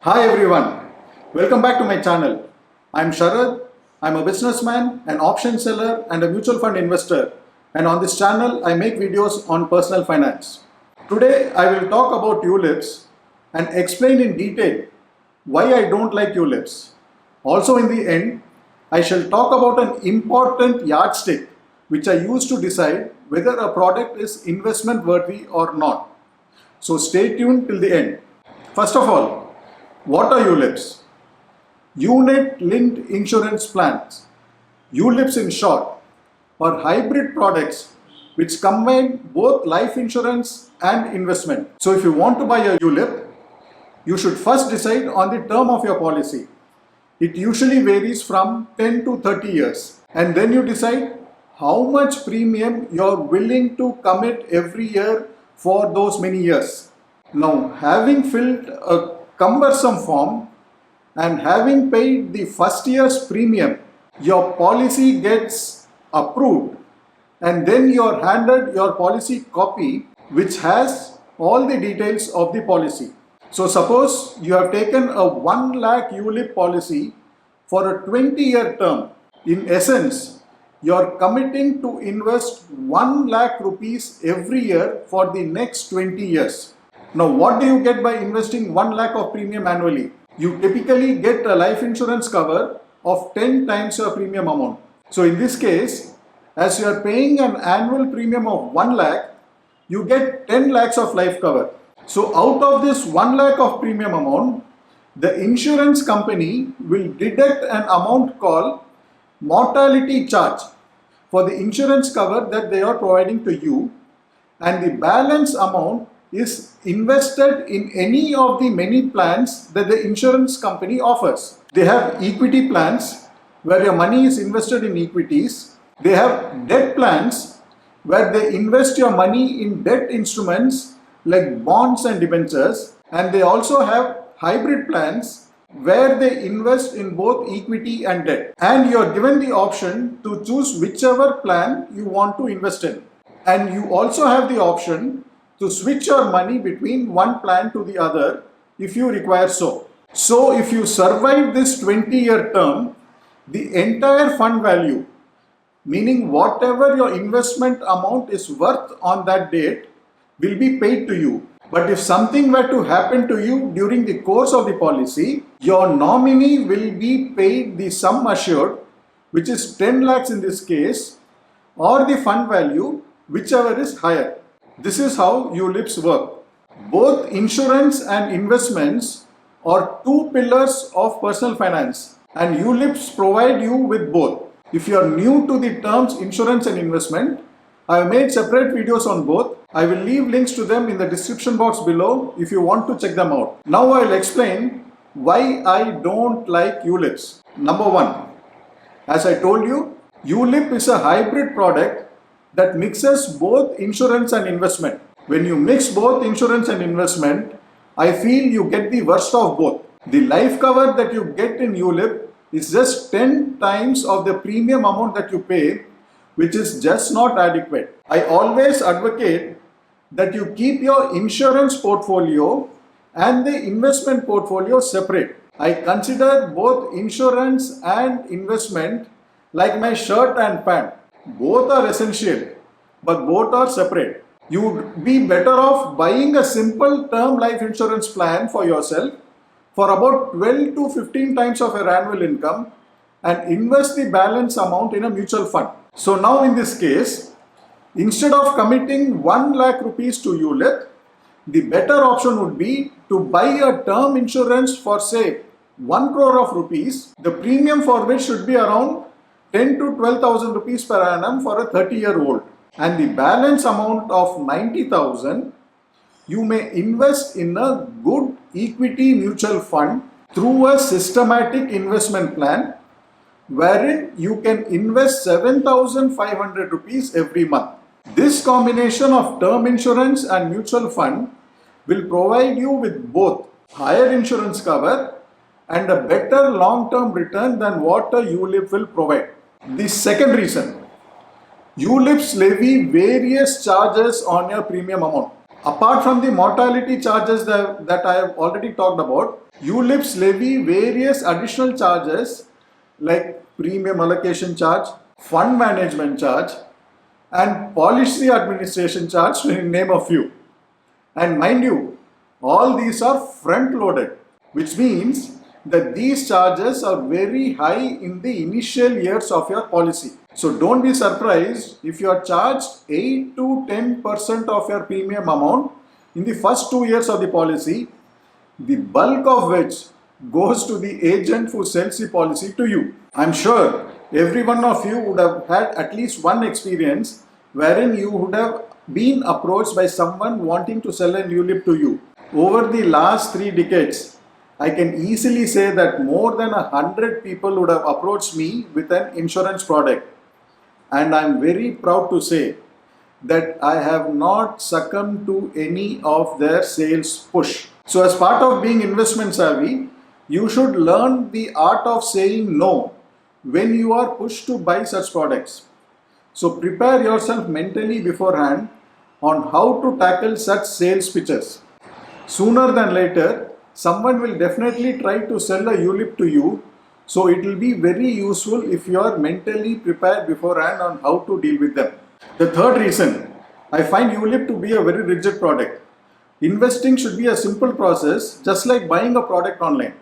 Hi everyone, welcome back to my channel. I'm Sharad. I'm a businessman, an option seller and a mutual fund investor, and on this channel I make videos on personal finance. Today I will talk about ULIPs and explain in detail why I don't like ULIPs. Also in the end, I shall talk about an important yardstick which I use to decide whether a product is investment worthy or not. So stay tuned till the end. First of all, what are ULIPs? Unit linked insurance plans, ULIPs in short, are hybrid products which combine both life insurance and investment. So if you want to buy a ULIP, you should first decide on the term of your policy. It usually varies from 10 to 30 years, and then you decide how much premium you're willing to commit every year for those many years. Now, having filled a cumbersome form and having paid the first year's premium, your policy gets approved and then you are handed your policy copy which has all the details of the policy. So suppose you have taken a 1 lakh ULIP policy for a 20-year term. In essence, you are committing to invest 1 lakh rupees every year for the next 20 years. Now, what do you get by investing 1 lakh of premium annually? You typically get a life insurance cover of 10 times your premium amount. So in this case, as you are paying an annual premium of 1 lakh, you get 10 lakhs of life cover. So out of this 1 lakh of premium amount, the insurance company will deduct an amount called mortality charge for the insurance cover that they are providing to you, and the balance amount is invested in any of the many plans that the insurance company offers. They have equity plans where your money is invested in equities. They have debt plans where they invest your money in debt instruments like bonds and debentures. And they also have hybrid plans where they invest in both equity and debt. And you are given the option to choose whichever plan you want to invest in. And you also have the option to switch your money between one plan to the other if you require so. So if you survive this 20-year term, the entire fund value, meaning whatever your investment amount is worth on that date, will be paid to you. But if something were to happen to you during the course of the policy, your nominee will be paid the sum assured, which is 10 lakhs in this case, or the fund value, whichever is higher. This is how ULIPs work. Both insurance and investments are two pillars of personal finance, and ULIPs provide you with both. If you are new to the terms insurance and investment, I have made separate videos on both. I will leave links to them in the description box below if you want to check them out. Now I will explain why I don't like ULIPs. Number one, as I told you, ULIP is a hybrid product that mixes both insurance and investment. When you mix both insurance and investment, I feel you get the worst of both. The life cover that you get in ULIP is just 10 times of the premium amount that you pay, which is just not adequate. I always advocate that you keep your insurance portfolio and the investment portfolio separate. I consider both insurance and investment like my shirt and pant. Both are essential, but both are separate. You would be better off buying a simple term life insurance plan for yourself for about 12 to 15 times of your annual income and invest the balance amount in a mutual fund. So now in this case, instead of committing 1 lakh rupees to ULIP, the better option would be to buy a term insurance for say 1 crore of rupees, the premium for which should be around 10 to 12,000 rupees per annum for a 30-year-old, and the balance amount of 90,000 you may invest in a good equity mutual fund through a systematic investment plan wherein you can invest 7,500 rupees every month. This combination of term insurance and mutual fund will provide you with both higher insurance cover and a better long-term return than what a ULIP will provide. The second reason, ULIPs levy various charges on your premium amount. Apart from the mortality charges that I have already talked about, ULIPs levy various additional charges like premium allocation charge, fund management charge, and policy administration charge, to name a few. And mind you, all these are front loaded, which means that these charges are very high in the initial years of your policy. So don't be surprised if you are charged 8 to 10% of your premium amount in the first 2 years of the policy, the bulk of which goes to the agent who sells the policy to you. I'm sure every one of you would have had at least one experience wherein you would have been approached by someone wanting to sell an ULIP to you. Over the last 3 decades, I can easily say that more than 100 people would have approached me with an insurance product. And I'm very proud to say that I have not succumbed to any of their sales push. So as part of being investment savvy, you should learn the art of saying no when you are pushed to buy such products. So prepare yourself mentally beforehand on how to tackle such sales pitches. Sooner than later, someone will definitely try to sell a ULIP to you, so it will be very useful if you are mentally prepared beforehand on how to deal with them. The third reason, I find ULIP to be a very rigid product. Investing should be a simple process, just like buying a product online.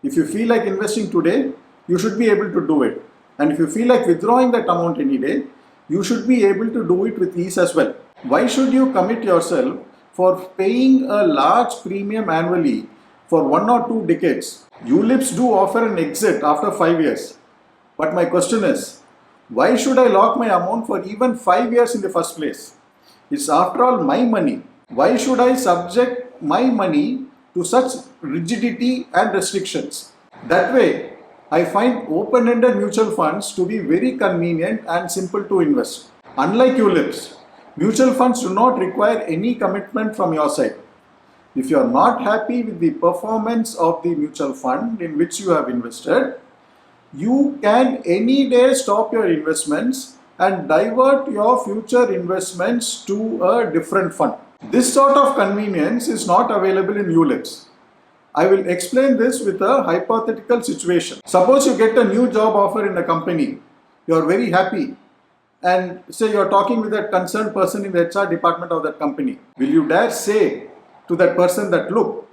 If you feel like investing today, you should be able to do it. And if you feel like withdrawing that amount any day, you should be able to do it with ease as well. Why should you commit yourself for paying a large premium annually for 1 or 2 decades? ULIPs do offer an exit after 5 years. But my question is, why should I lock my amount for even 5 years in the first place? It's after all my money. Why should I subject my money to such rigidity and restrictions? That way, I find open-ended mutual funds to be very convenient and simple to invest. Unlike ULIPs, mutual funds do not require any commitment from your side. If you are not happy with the performance of the mutual fund in which you have invested, you can any day stop your investments and divert your future investments to a different fund. This sort of convenience is not available in ULIPs. I will explain this with a hypothetical situation. Suppose you get a new job offer in a company. You are very happy and say you are talking with that concerned person in the HR department of that company. Will you dare say to that person that, look,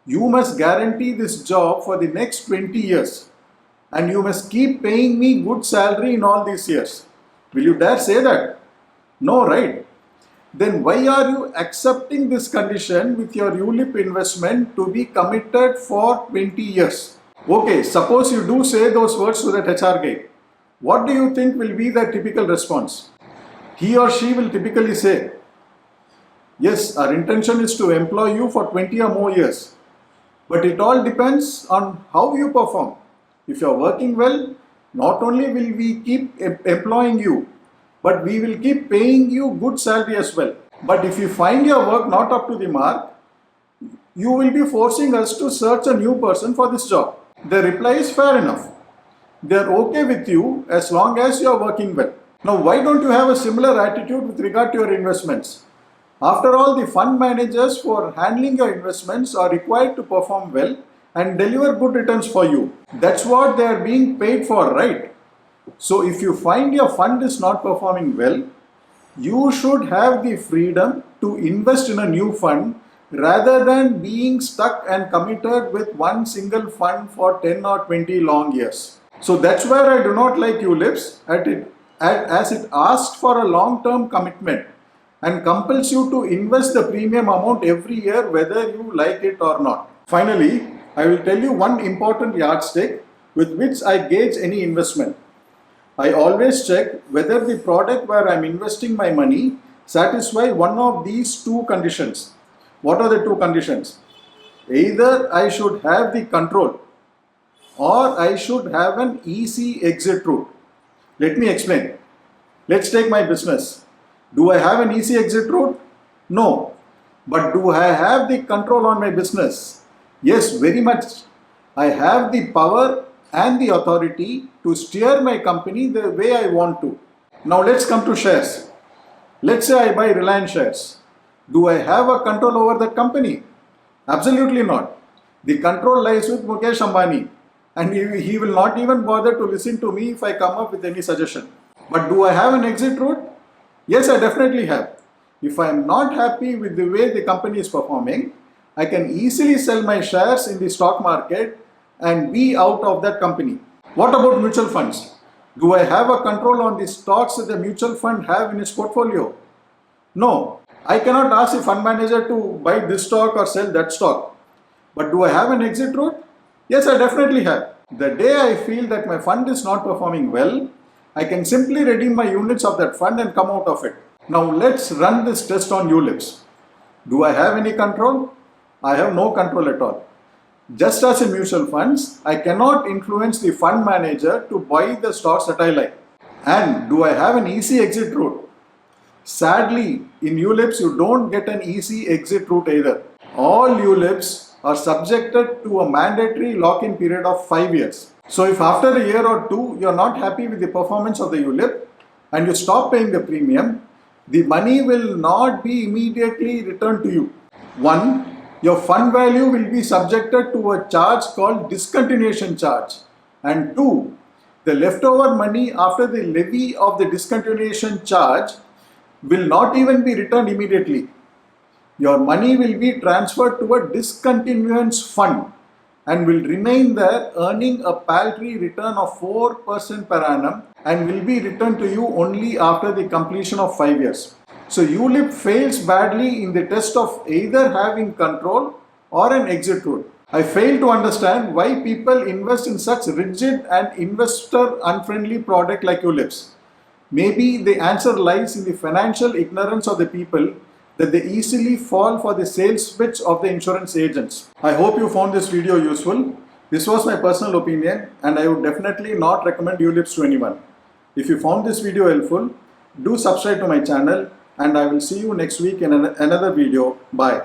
you must guarantee this job for the next 20 years and you must keep paying me good salary in all these years? Will you dare say that? No, right? Then why are you accepting this condition with your ULIP investment to be committed for 20 years? Okay, suppose you do say those words to that HR guy. What do you think will be the typical response? He or she will typically say, yes, our intention is to employ you for 20 or more years. But it all depends on how you perform. If you are working well, not only will we keep employing you, but we will keep paying you good salary as well. But if you find your work not up to the mark, you will be forcing us to search a new person for this job. The reply is fair enough. They are okay with you as long as you are working well. Now, why don't you have a similar attitude with regard to your investments? After all, the fund managers for handling your investments are required to perform well and deliver good returns for you. That's what they are being paid for, right? So if you find your fund is not performing well, you should have the freedom to invest in a new fund rather than being stuck and committed with one single fund for 10 or 20 long years. So that's where I do not like ULIPs as it asks for a long-term commitment and compels you to invest the premium amount every year whether you like it or not. Finally, I will tell you one important yardstick with which I gauge any investment. I always check whether the product where I am investing my money satisfies one of these 2 conditions. What are the 2 conditions? Either I should have the control or I should have an easy exit route. Let me explain. Let's take my business. Do I have an easy exit route? No. But do I have the control on my business? Yes, very much. I have the power and the authority to steer my company the way I want to. Now let's come to shares. Let's say I buy Reliance shares. Do I have a control over that company? Absolutely not. The control lies with Mukesh Ambani, and he will not even bother to listen to me if I come up with any suggestion. But do I have an exit route? Yes, I definitely have. If I am not happy with the way the company is performing, I can easily sell my shares in the stock market and be out of that company. What about mutual funds? Do I have a control on the stocks that the mutual fund have in its portfolio? No. I cannot ask the fund manager to buy this stock or sell that stock. But do I have an exit route? Yes, I definitely have. The day I feel that my fund is not performing well, I can simply redeem my units of that fund and come out of it. Now let's run this test on ULIPs. Do I have any control? I have no control at all. Just as in mutual funds, I cannot influence the fund manager to buy the stocks that I like. And do I have an easy exit route? Sadly, in ULIPs, you don't get an easy exit route either. All ULIPs are subjected to a mandatory lock-in period of 5 years. So if after a year or two, you are not happy with the performance of the ULIP and you stop paying the premium, the money will not be immediately returned to you. 1. Your fund value will be subjected to a charge called discontinuation charge. And 2. The leftover money after the levy of the discontinuation charge will not even be returned immediately. Your money will be transferred to a discontinuance fund and will remain there earning a paltry return of 4% per annum and will be returned to you only after the completion of 5 years. So ULIP fails badly in the test of either having control or an exit route. I fail to understand why people invest in such rigid and investor unfriendly product like ULIPs. Maybe the answer lies in the financial ignorance of the people that they easily fall for the sales pitch of the insurance agents. I hope you found this video useful. This was my personal opinion and I would definitely not recommend ULIPs to anyone. If you found this video helpful, do subscribe to my channel and I will see you next week in another video. Bye.